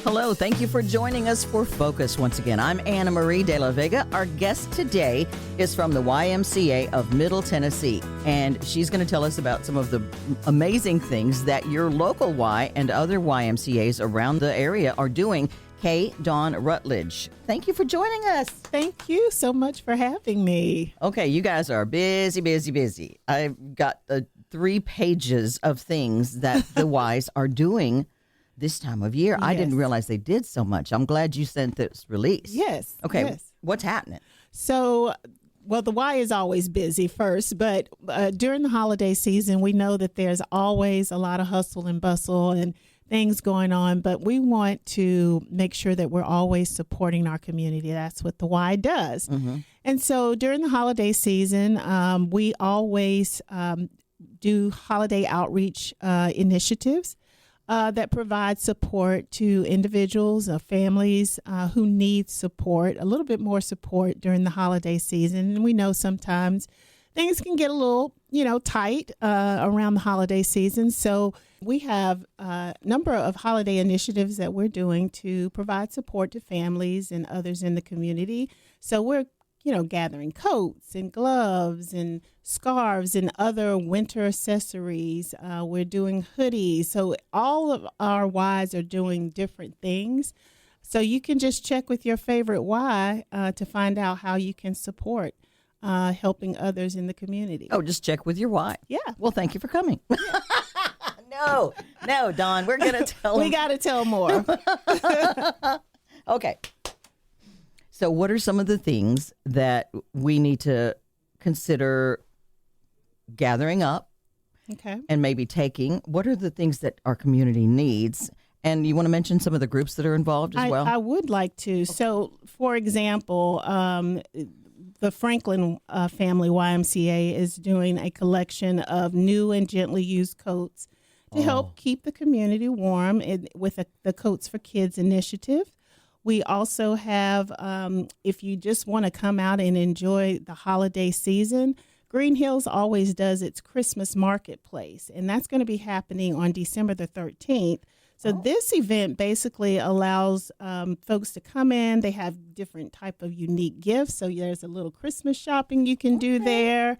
Hello, thank you for joining us for Focus once again. I'm Anna Marie de la Vega. Our guest today is from the YMCA of Middle Tennessee, and she's going to tell us about some of the amazing things that your local Y and other YMCAs around the area are doing. Dawn Rutledge, thank you for joining us. Thank you so much for having me. Okay, you guys are busy. I've got 3 pages of things that the Ys are doing this time of year. Yes. I didn't realize they did so much. I'm glad you sent this release. Yes. Okay, yes. What's happening? So, well, the Y is always busy first, but during the holiday season, we know that there's always a lot of hustle and bustle and things going on, but we want to make sure that we're always supporting our community. That's what the Y does. Mm-hmm. And so during the holiday season, we always do holiday outreach initiatives that provide support to individuals or families who need support, a little bit more support during the holiday season. And we know sometimes things can get a little, tight around the holiday season. So we have a number of holiday initiatives that we're doing to provide support to families and others in the community. So we're gathering coats and gloves and scarves and other winter accessories. We're doing hoodies. So all of our Ys are doing different things. So you can just check with your favorite Y to find out how you can support helping others in the community. Oh, just check with your Y. Yeah. Well, thank you for coming. No, Dawn, we're going to tell them. We got to tell more. Okay. So what are some of the things that we need to consider gathering up and maybe taking? What are the things that our community needs? And you want to mention some of the groups that are involved as well? I would like to. So, for example, the Franklin family YMCA is doing a collection of new and gently used coats to help keep the community warm with the Coats for Kids initiative. We also have, if you just want to come out and enjoy the holiday season, Green Hills always does its Christmas marketplace, and that's going to be happening on December the 13th. So this event basically allows folks to come in. They have different type of unique gifts. So there's a little Christmas shopping you can do there.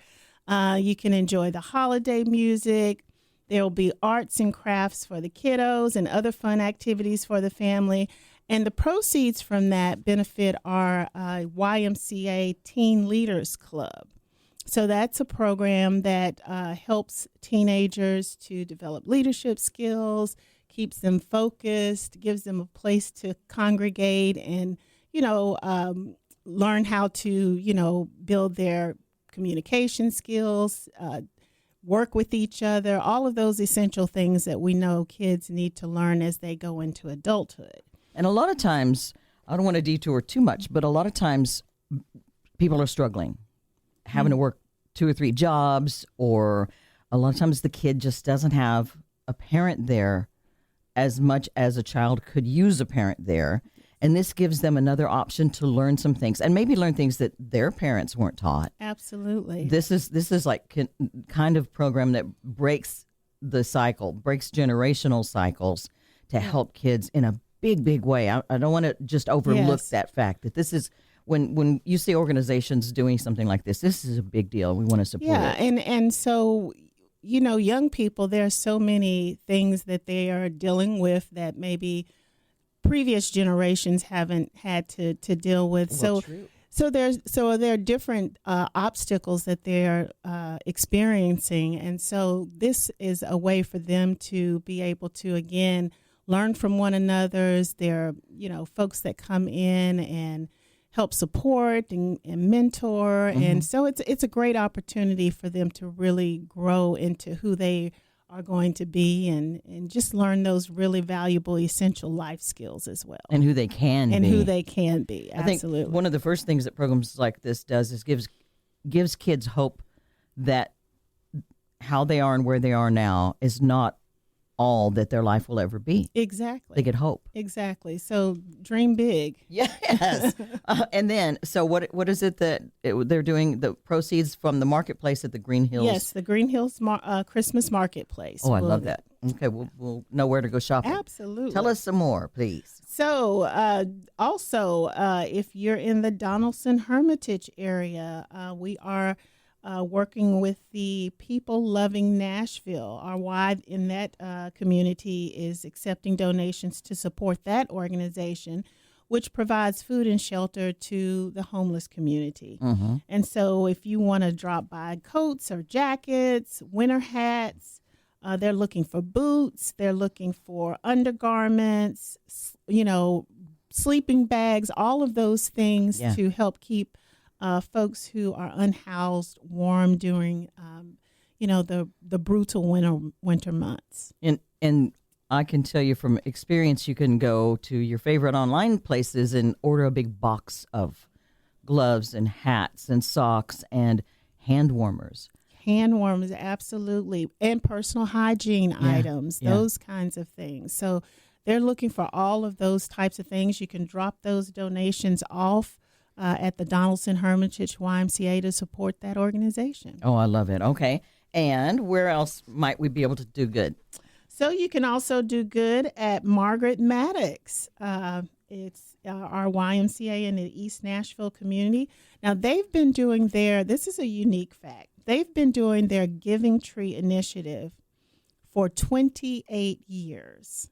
You can enjoy the holiday music. There will be arts and crafts for the kiddos and other fun activities for the family. And the proceeds from that benefit our YMCA Teen Leaders Club. So that's a program that helps teenagers to develop leadership skills, keeps them focused, gives them a place to congregate and, learn how to, build their communication skills, work with each other, all of those essential things that we know kids need to learn as they go into adulthood. And a lot of times, I don't want to detour too much, but a lot of times people are struggling, having to work 2 or 3 jobs, or a lot of times the kid just doesn't have a parent there as much as a child could use a parent there. And this gives them another option to learn some things and maybe learn things that their parents weren't taught. Absolutely. This is like kind of program that breaks the cycle, breaks generational cycles to help kids in a big way. I don't want to just overlook that fact that this is when you see organizations doing something like this is a big deal. We want to support it. And so, young people, there are so many things that they are dealing with that maybe previous generations haven't had to deal with. Well, so there are different obstacles that they're experiencing. And so this is a way for them to be able to, again, learn from one another's. There are, folks that come in and help support and mentor. Mm-hmm. And so it's a great opportunity for them to really grow into who they are going to be and just learn those really valuable, essential life skills as well. And who they can and be. who they can be. Absolutely. I think one of the first things that programs like this does is gives kids hope that how they are and where they are now is not all that their life will ever be. Exactly. They get hope. Exactly. So dream big. Yes. And then, so what is it that they're doing? The proceeds from the marketplace at the Green Hills. Yes, the Green Hills Christmas Marketplace. Oh, I love that. Okay, we'll know where to go shopping. Absolutely. Tell us some more, please. So, also, if you're in the Donaldson Hermitage area, we are working with the People Loving Nashville. Our Y in that community is accepting donations to support that organization, which provides food and shelter to the homeless community. Mm-hmm. And so if you want to drop by coats or jackets, winter hats, they're looking for boots, they're looking for undergarments, sleeping bags, all of those things to help keep folks who are unhoused warm during, the brutal winter months. And I can tell you from experience, you can go to your favorite online places and order a big box of gloves and hats and socks and hand warmers. Hand warmers, absolutely. And personal hygiene items, those kinds of things. So they're looking for all of those types of things. You can drop those donations off at the Donaldson Hermitage YMCA to support that organization. Oh, I love it. Okay. And where else might we be able to do good? So you can also do good at Margaret Maddox. It's our YMCA in the East Nashville community. Now, they've been doing this is a unique fact. They've been doing their Giving Tree initiative for 28 years.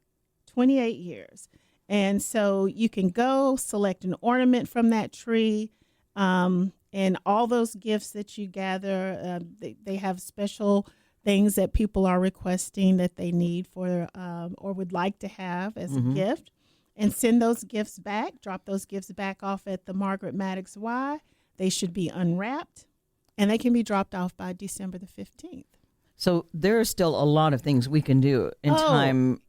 28 years. And so you can go select an ornament from that tree, and all those gifts that you gather, they have special things that people are requesting that they need for or would like to have as a gift, and send those gifts back, drop those gifts back off at the Margaret Maddox Y. They should be unwrapped, and they can be dropped off by December the 15th. So there are still a lot of things we can do in time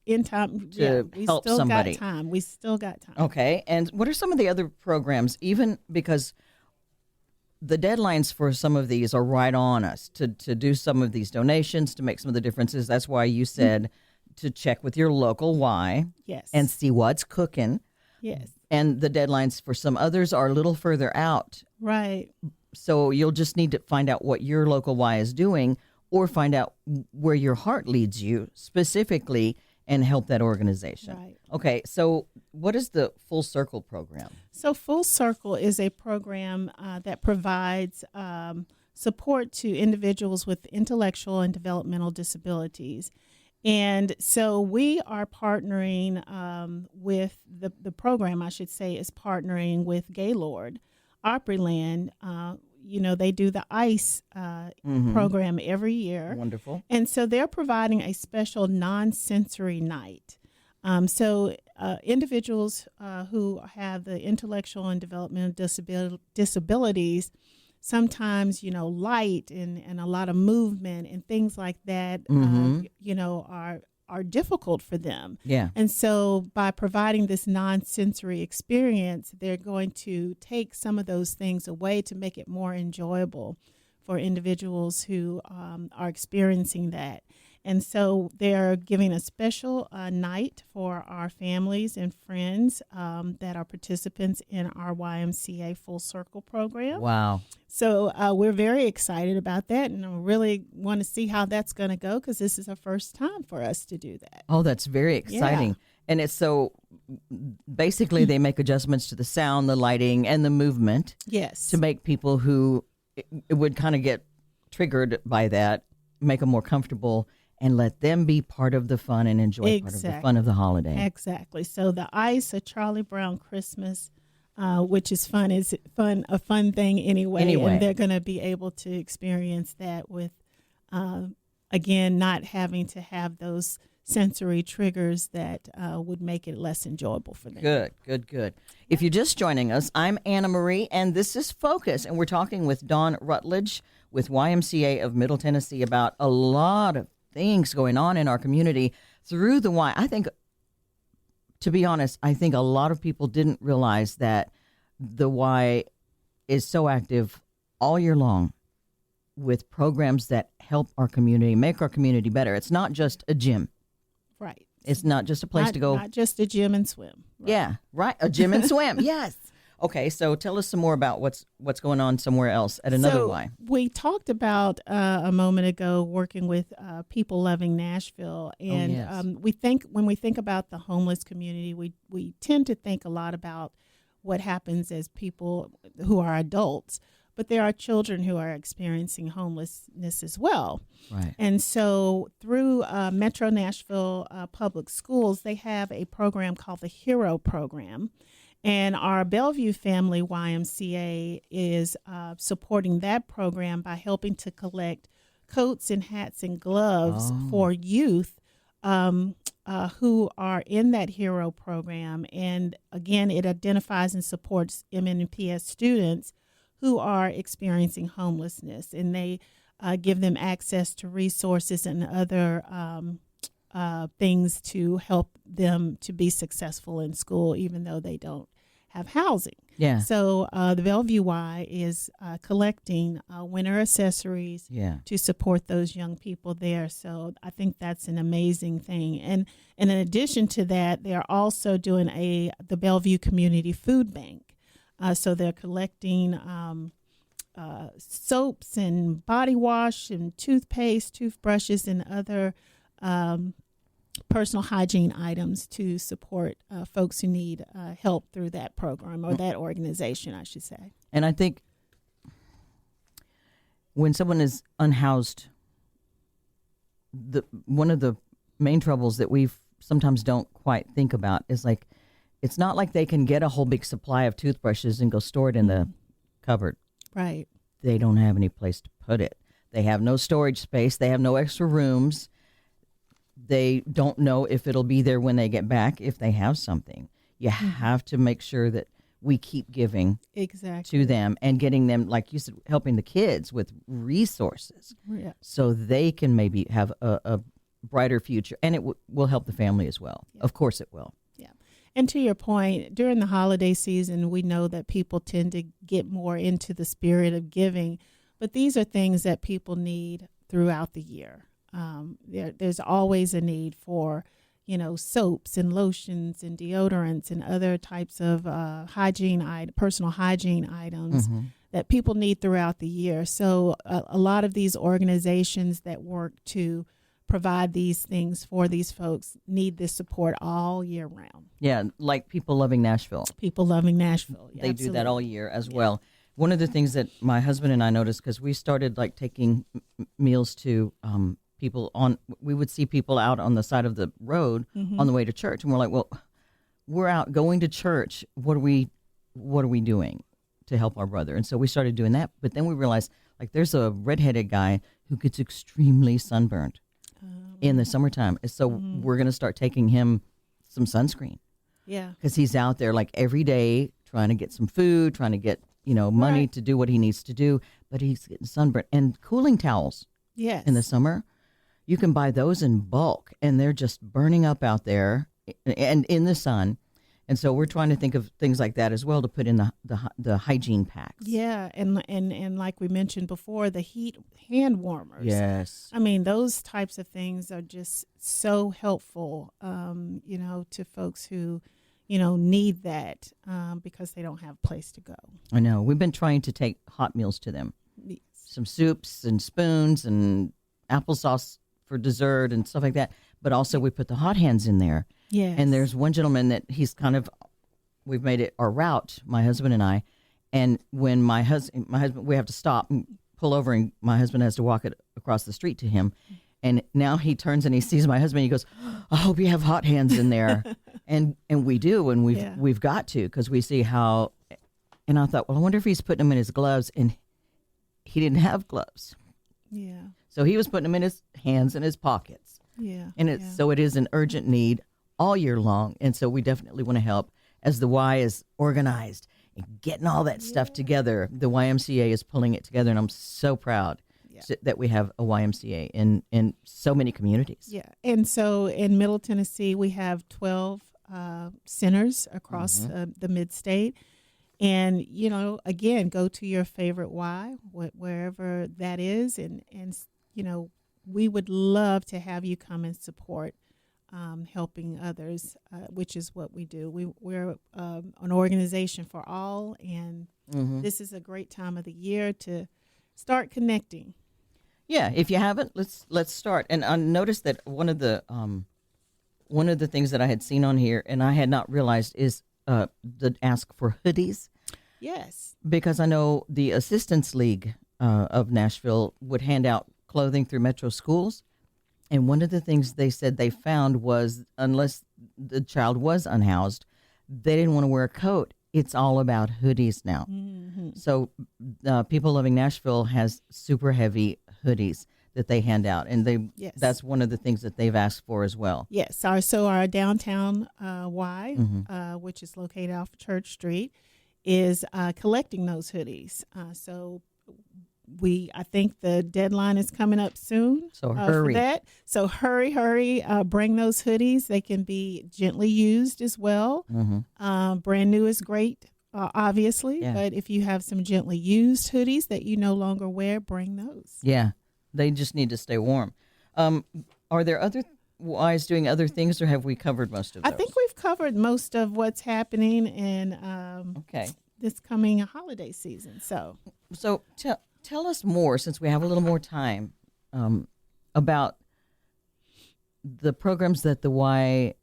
to help somebody. We still got time. Okay. And what are some of the other programs, even because the deadlines for some of these are right on us to do some of these donations, to make some of the differences? That's why you said to check with your local Y. Yes. And see what's cooking. Yes. And the deadlines for some others are a little further out. Right. So you'll just need to find out what your local Y is doing, or find out where your heart leads you specifically and help that organization. Right. Okay, so what is the Full Circle program? So Full Circle is a program that provides support to individuals with intellectual and developmental disabilities. And so we are partnering with the program, I should say, is partnering with Gaylord, Opryland. They do the ICE program every year. Wonderful. And so they're providing a special non-sensory night. So individuals who have the intellectual and developmental disabilities, sometimes, light and a lot of movement and things like that, are difficult for them. Yeah. And so by providing this non-sensory experience, they're going to take some of those things away to make it more enjoyable for individuals who are experiencing that. And so they're giving a special night for our families and friends that are participants in our YMCA Full Circle program. Wow. So we're very excited about that, and I really want to see how that's going to go, because this is the first time for us to do that. Oh, that's very exciting. Yeah. And it's so basically they make adjustments to the sound, the lighting, and the movement. Yes. To make people who would kind of get triggered by that, make them more comfortable and let them be part of the fun and enjoy part of the fun of the holiday. Exactly. So the ICE, a Charlie Brown Christmas, which is fun, a fun thing anyway. And they're going to be able to experience that with, again, not having to have those sensory triggers that would make it less enjoyable for them. Good. If you're just joining us, I'm Anna Marie, and this is Focus, and we're talking with Dawn Rutledge with YMCA of Middle Tennessee about a lot of things going on in our community through the Y. I think, to be honest, I think a lot of people didn't realize that the Y is so active all year long with programs that help our community, make our community better. It's not just a gym. Right. It's not just a place to go. Not just a gym and swim. Right. Yeah, right. A gym and swim. Yes. Okay, so tell us some more about what's going on somewhere else at another Y. We talked about a moment ago working with People Loving Nashville, and yes. when we think about the homeless community, we tend to think a lot about what happens as people who are adults, but there are children who are experiencing homelessness as well. Right. And so through Metro Nashville Public Schools, they have a program called the HERO Program. And our Bellevue Family YMCA is supporting that program by helping to collect coats and hats and gloves for youth who are in that HERO program. And again, it identifies and supports MNPS students who are experiencing homelessness. And they give them access to resources and other things to help them to be successful in school, even though they don't have housing. Yeah. So the Bellevue Y is collecting winter accessories to support those young people there. So I think that's an amazing thing. And in addition to that, they're also doing the Bellevue Community Food Bank. So they're collecting soaps and body wash and toothpaste, toothbrushes, and other personal hygiene items to support folks who need help through that program or that organization, I should say. And I think when someone is unhoused, one of the main troubles that we sometimes don't quite think about is like, it's not like they can get a whole big supply of toothbrushes and go store it in the cupboard. Right. They don't have any place to put it. They have no storage space. They have no extra rooms. They don't know if it'll be there when they get back, if they have something. You have to make sure that we keep giving to them and getting them, like you said, helping the kids with resources so they can maybe have a brighter future. And it will help the family as well. Yeah. Of course it will. Yeah. And to your point, during the holiday season, we know that people tend to get more into the spirit of giving. But these are things that people need throughout the year. There's always a need for, soaps and lotions and deodorants and other types of personal hygiene items that people need throughout the year. So a lot of these organizations that work to provide these things for these folks need this support all year round. Yeah, like People Loving Nashville. People Loving Nashville. Yeah, they do that all year as well. One of the things that my husband and I noticed, because we started like taking meals to we would see people out on the side of the road on the way to church, and we're like, well, we're out going to church. What are we doing to help our brother? And so we started doing that. But then we realized, like, there's a redheaded guy who gets extremely sunburned in the summertime. So we're going to start taking him some sunscreen. Yeah. Because he's out there like every day trying to get some food, trying to get, money to do what he needs to do. But he's getting sunburned. And cooling towels in the summer, you can buy those in bulk, and they're just burning up out there and in the sun. And so we're trying to think of things like that as well to put in the hygiene packs. Yeah, and like we mentioned before, the heat hand warmers. Yes. I mean, those types of things are just so helpful, to folks who, need that because they don't have a place to go. I know. We've been trying to take hot meals to them. Yes. Some soups and spoons and applesauce for dessert and stuff like that. But also we put the hot hands in there. Yes. And there's one gentleman that we've made it our route, my husband and I. And when my husband, we have to stop and pull over, and my husband has to walk it across the street to him. And now he turns and he sees my husband. He goes, I hope you have hot hands in there. and we do. And we've got to, because we see how, and I thought, well, I wonder if he's putting them in his gloves, and he didn't have gloves. Yeah. So he was putting them in his hands and his pockets. Yeah. And so it is an urgent need all year long. And so we definitely want to help as the Y is organized and getting all that stuff together. The YMCA is pulling it together, and I'm so proud that we have a YMCA in so many communities. Yeah. And so in Middle Tennessee, we have 12 centers across the mid-state. And, again, go to your favorite Y, wherever that is. And, we would love to have you come and support helping others, which is what we do. We're an organization for all, and this is a great time of the year to start connecting. Yeah, if you haven't, let's start. And I noticed that one of the things that I had seen on here, and I had not realized, is the ask for hoodies. Yes, because I know the Assistance League of Nashville would hand out clothing through Metro schools. And one of the things they said they found was, unless the child was unhoused, they didn't want to wear a coat. It's all about hoodies now. Mm-hmm. So People Loving Nashville has super heavy hoodies that they hand out. And that's one of the things that they've asked for as well. Yes. Our downtown Y, which is located off Church Street, is collecting those hoodies. I think the deadline is coming up soon. So hurry. For that. So hurry, bring those hoodies. They can be gently used as well. Mm-hmm. Brand new is great, obviously. Yeah. But if you have some gently used hoodies that you no longer wear, bring those. Yeah, they just need to stay warm. Are there other Ys doing other things, or have we covered most of those? I think we've covered most of what's happening in this coming holiday season. So tell us more, since we have a little more time, about the programs that the YMCA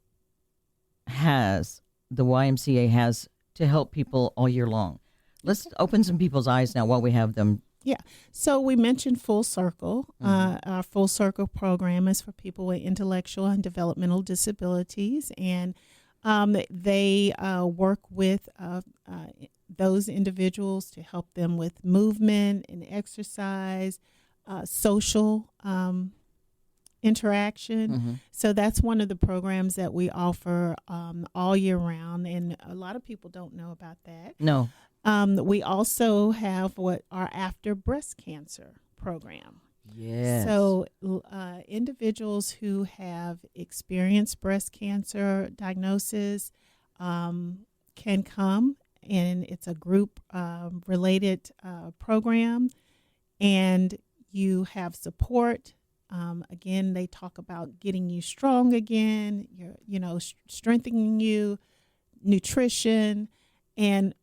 has to help people all year long. Let's open some people's eyes now while we have them. Yeah. So we mentioned Full Circle. Our Full Circle program is for people with intellectual and developmental disabilities, and they work with those individuals to help them with movement and exercise, social interaction. Mm-hmm. So that's one of the programs that we offer all year round, and a lot of people don't know about that. No. We also have our After Breast Cancer program. Yes. So individuals who have experienced breast cancer diagnosis can come, and it's a group related program, and you have support. Again, they talk about getting you strong again, strengthening you, nutrition, and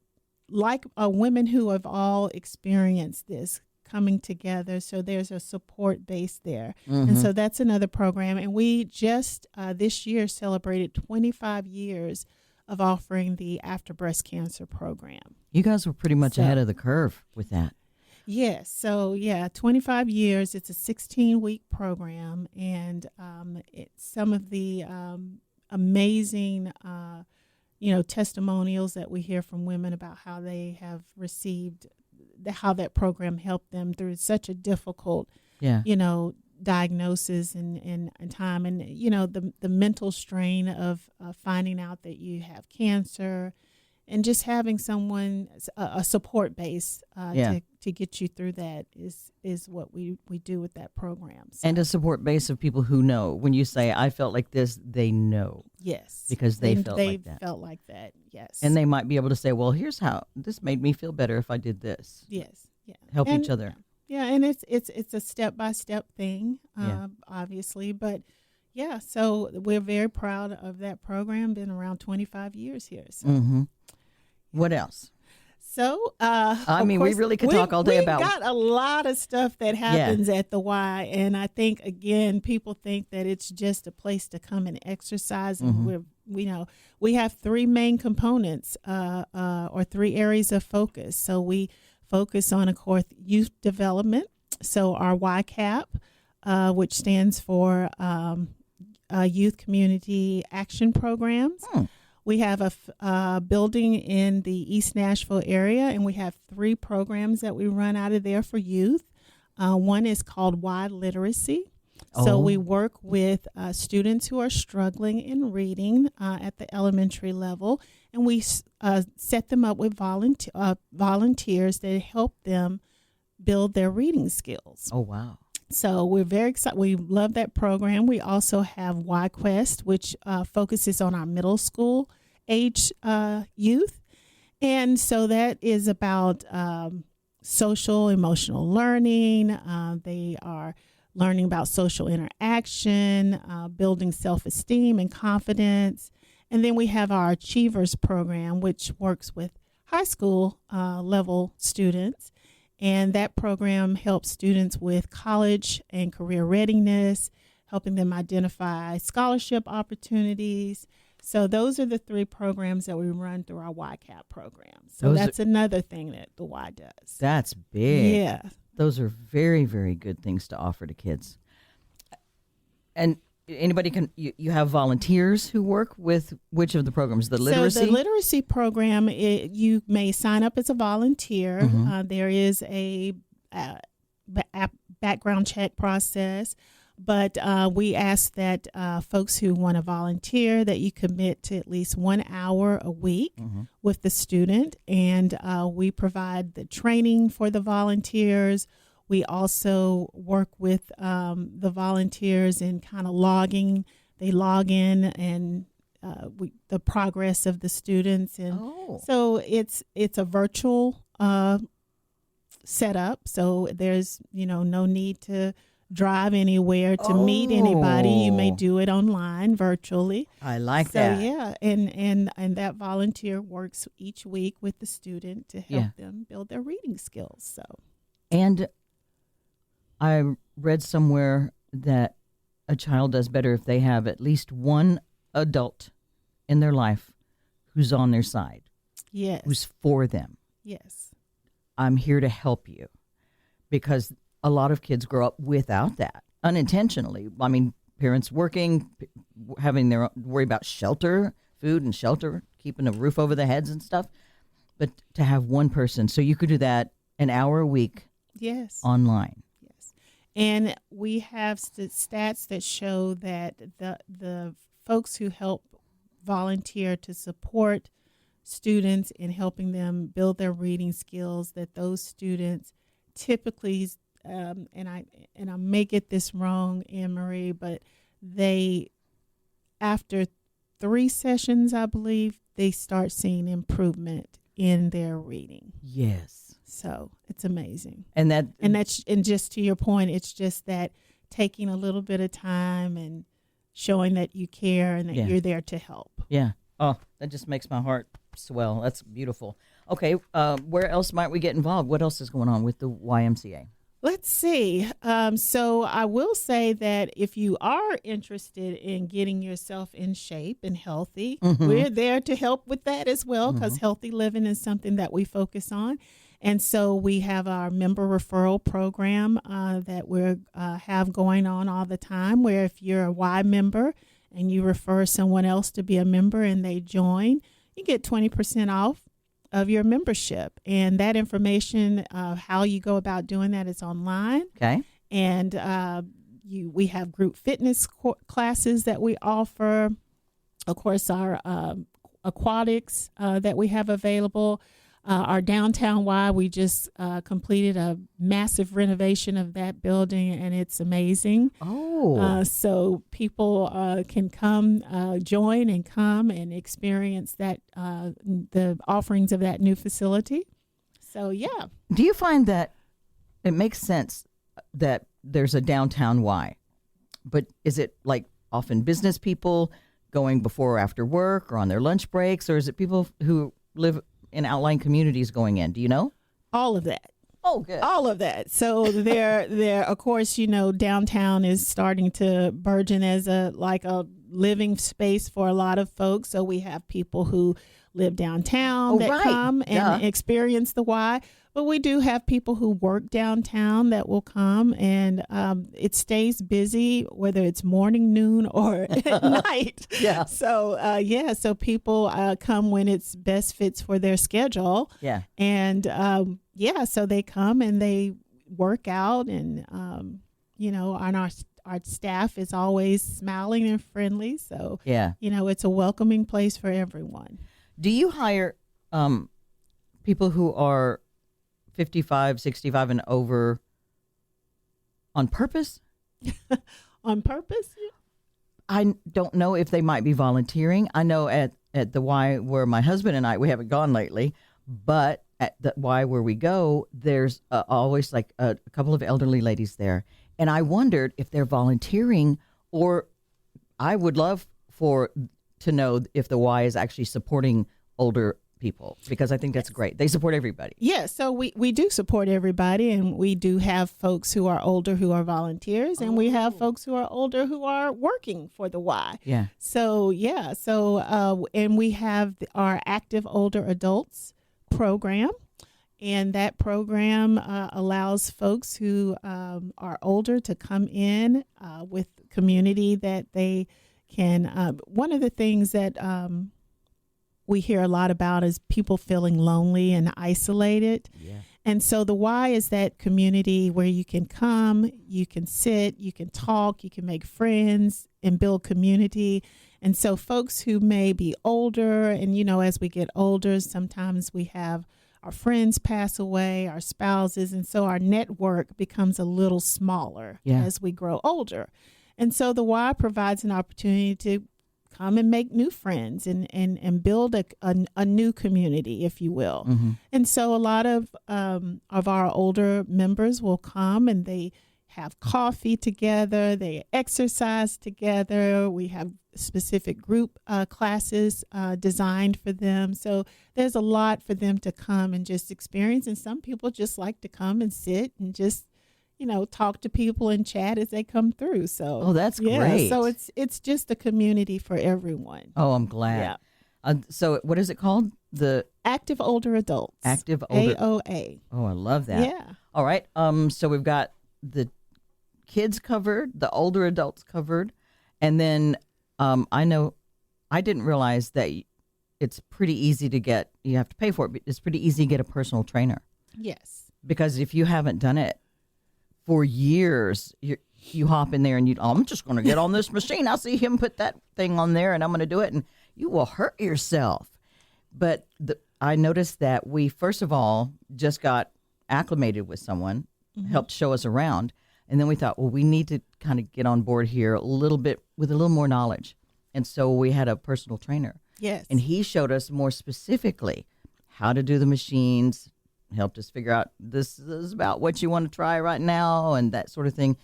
like women who have all experienced this coming together. So there's a support base there. Mm-hmm. And so that's another program. And we just this year celebrated 25 years of offering the After Breast Cancer program. You guys were pretty much ahead of the curve with that. Yes. So, 25 years. It's a 16-week program. And it's some of the amazing testimonials that we hear from women about how they have received, how that program helped them through such a difficult, diagnosis and time. And, the mental strain of finding out that you have cancer, and just having someone, a support base to get you through that is what we do with that program. So. And a support base of people who know. When you say, I felt like this, they know. Yes. Because they felt like that, yes. And they might be able to say, well, here's how. This made me feel better if I did this. Yes, yeah. Help each other. Yeah, and it's a step-by-step thing, obviously. But, so we're very proud of that program. Been around 25 years here. So. Mm-hmm. What else? So, we really could talk all day about. We've got a lot of stuff that happens at the Y, and I think, again, people think that it's just a place to come and exercise, and we have three main components or three areas of focus. So we focus on, of course, youth development. So our YCAP, which stands for Youth Community Action Programs. We have a building in the East Nashville area, and we have three programs that we run out of there for youth. One is called Y Literacy. So we work with students who are struggling in reading at the elementary level, and we set them up with volunteers that help them build their reading skills. Oh, wow. So we're very excited. We love that program. We also have YQuest, which focuses on our middle school age youth. And so that is about social emotional learning. They are learning about social interaction, building self-esteem and confidence. And then we have our Achievers program, which works with high school level students. And that program helps students with college and career readiness, helping them identify scholarship opportunities. So those are the 3 programs that we run through our YCAP program. So that's another thing that the Y does. That's big. Yeah. Those are very, very good things to offer to kids. And anybody can, you have volunteers who work with which of the programs? The literacy? So the literacy program, you may sign up as a volunteer. Mm-hmm. There is a background check process. But we ask that folks who want to volunteer, that you commit to at least 1 hour a week with the student. And we provide the training for the volunteers. We also work with the volunteers in kind of logging. They log in and the progress of the students. And so it's a virtual setup. So there's, no need to drive anywhere to meet anybody. You may do it online, virtually. I like that. So yeah, and that volunteer works each week with the student to help them build their reading skills. So, and I read somewhere that a child does better if they have at least one adult in their life who's on their side. Yes. Who's for them. Yes. I'm here to help you, because a lot of kids grow up without that, unintentionally. I mean, parents working, having their worry about shelter, food and shelter, keeping a roof over their heads and stuff. But to have one person, so you could do that an hour a week. Yes. Online. Yes. And we have stats that show that the folks who help volunteer to support students in helping them build their reading skills, that those students typically and I may get this wrong, Anne-Marie, but they, after 3 sessions, I believe, they start seeing improvement in their reading. Yes. So it's amazing. And just to your point, it's just that taking a little bit of time and showing that you care and that you're there to help. Yeah. Oh, that just makes my heart swell. That's beautiful. Okay. Where else might we get involved? What else is going on with the YMCA? Let's see. So I will say that if you are interested in getting yourself in shape and healthy, we're there to help with that as well, because healthy living is something that we focus on. And so we have our member referral program that we have going on all the time, where if you're a Y member and you refer someone else to be a member and they join, you get 20% off of your membership. And that information, how you go about doing that, is online. Okay. And we have group fitness classes that we offer. Of course, our aquatics that we have available. Our downtown Y, we just completed a massive renovation of that building, and it's amazing. So people can come, join and come and experience that the offerings of that new facility. So, yeah. Do you find that it makes sense that there's a downtown Y, but is it like often business people going before or after work or on their lunch breaks, or is it people who live in outlying communities going in? Do you know? All of that. Oh, good. All of that. So there, of course, downtown is starting to burgeon as a living space for a lot of folks. So we have people who live downtown that come and experience the Y. But we do have people who work downtown that will come, and it stays busy, whether it's morning, noon, or at night. Yeah. So, so people come when it's best fits for their schedule. Yeah. And, so they come and they work out, and, and our staff is always smiling and friendly. So, it's a welcoming place for everyone. Do you hire people who are 55, 65 and over on purpose? On purpose? I don't know if they might be volunteering. I know at at the Y where my husband and I, we haven't gone lately, but at the Y where we go, there's always like a couple of elderly ladies there. And I wondered if they're volunteering, or I would love to know if the Y is actually supporting older people, because I think that's great. They support everybody. Yeah, so we do support everybody, and we do have folks who are older who are volunteers, and we have folks who are older who are working for the Y. Yeah. So, and we have our Active Older Adults program, and that program allows folks who are older to come in with community that they can. One of the things that we hear a lot about is people feeling lonely and isolated. Yeah. And so the Y is that community where you can come, you can sit, you can talk, you can make friends and build community. And so folks who may be older, and, as we get older, sometimes we have our friends pass away, our spouses, and so our network becomes a little smaller as we grow older. And so the Y provides an opportunity to come and make new friends and build a new community, if you will. Mm-hmm. And so a lot of our older members will come, and they have coffee together, they exercise together. We have specific group classes designed for them. So there's a lot for them to come and just experience. And some people just like to come and sit and just talk to people and chat as they come through. So that's great. So it's just a community for everyone. Oh, I'm glad. Yeah. So what is it called? The Active Older Adults. Active Older AOA. Oh, I love that. Yeah. All right. So we've got the kids covered, the older adults covered, and then I didn't realize that it's pretty easy to get. You have to pay for it, but it's pretty easy to get a personal trainer. Yes. Because if you haven't done it for years, you hop in there and I'm just going to get on this machine. I'll see him put that thing on there and I'm going to do it, and you will hurt yourself. But I noticed that we, first of all, just got acclimated with someone, helped show us around. And then we thought, well, we need to kind of get on board here a little bit with a little more knowledge. And so we had a personal trainer. Yes. And he showed us more specifically how to do the machines, helped us figure out this is about what you want to try right now and that sort of thing.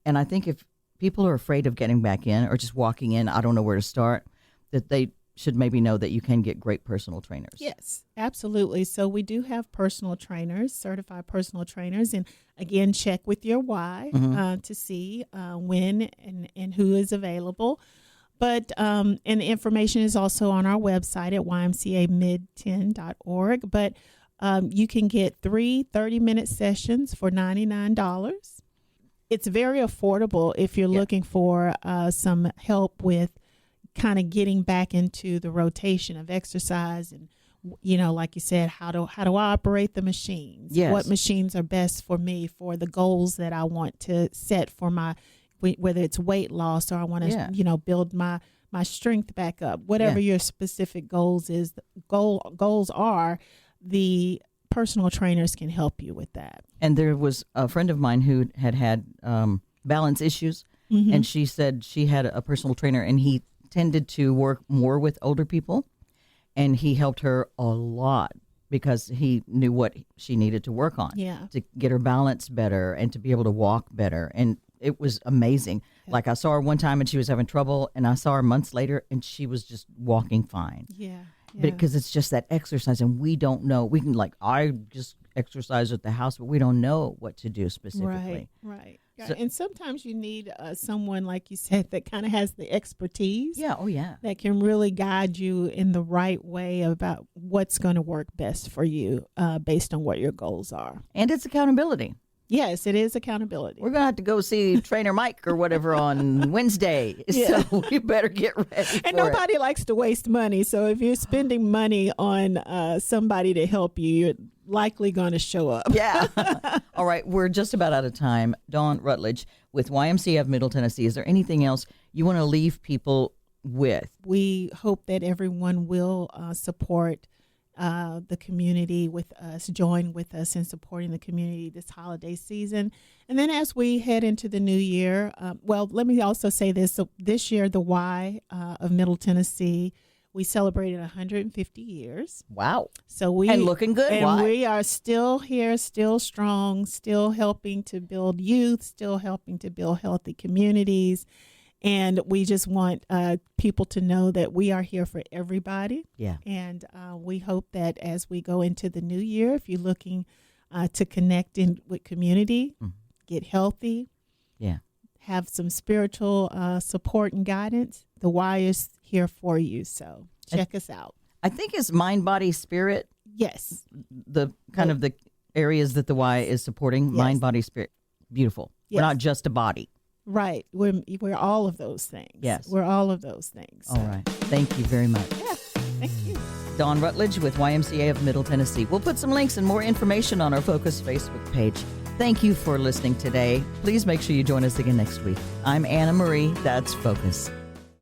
And I think if people are afraid of getting back in or just walking in, I don't know where to start, that they should maybe know that you can get great personal trainers. Yes, absolutely. So we do have personal trainers, certified personal trainers. And again, check with your Y to see when and who is available. But and the information is also on our website at YMCAmid10.org. But you can get 3 30-minute sessions for $99. It's very affordable if you're looking for some help with kind of getting back into the rotation of exercise and, like you said, how do I operate the machines? Yes. What machines are best for me for the goals that I want to set for whether it's weight loss or I want to, build my strength back up, whatever your specific goals are, the personal trainers can help you with that. And there was a friend of mine who had balance issues, and she said she had a personal trainer, and he tended to work more with older people, and he helped her a lot because he knew what she needed to work on to get her balance better and to be able to walk better. And it was amazing. Like I saw her one time and she was having trouble, and I saw her months later and she was just walking fine. Because it's just that exercise, and we don't know. We can I just exercise at the house, but we don't know what to do specifically. Right. So, and sometimes you need someone, like you said, that kind of has the expertise. Yeah. Oh, yeah. That can really guide you in the right way about what's going to work best for you based on what your goals are. And it's accountability. Yes, it is accountability. We're going to have to go see Trainer Mike or whatever on Wednesday. So we better get ready And nobody likes to waste money. So if you're spending money on somebody to help you, you're likely going to show up. Yeah. All right. We're just about out of time. Dawn Rutledge with YMCA of Middle Tennessee. Is there anything else you want to leave people with? We hope that everyone will support the community with us, join with us in supporting the community this holiday season. And then as we head into the new year, let me also say this. So this year, the Y of Middle Tennessee We celebrated 150 years. Wow. So And looking good. And Why? we are still here, still strong, still helping to build youth, still helping to build healthy communities. And we just want people to know that we are here for everybody. Yeah. And we hope that as we go into the new year, if you're looking to connect in with community, get healthy, have some spiritual support and guidance, the Y is here for you. So check us out. I think it's mind, body, spirit. Yes. The kind of the areas that the Y is supporting. Yes. Mind, body, spirit. Beautiful. Yes. We're not just a body. Right. We're all of those things. Yes. We're all of those things. All right. Thank you very much. Yeah. Thank you. Dawn Rutledge with YMCA of Middle Tennessee. We'll put some links and more information on our Focus Facebook page. Thank you for listening today. Please make sure you join us again next week. I'm Anna Marie. That's Focus.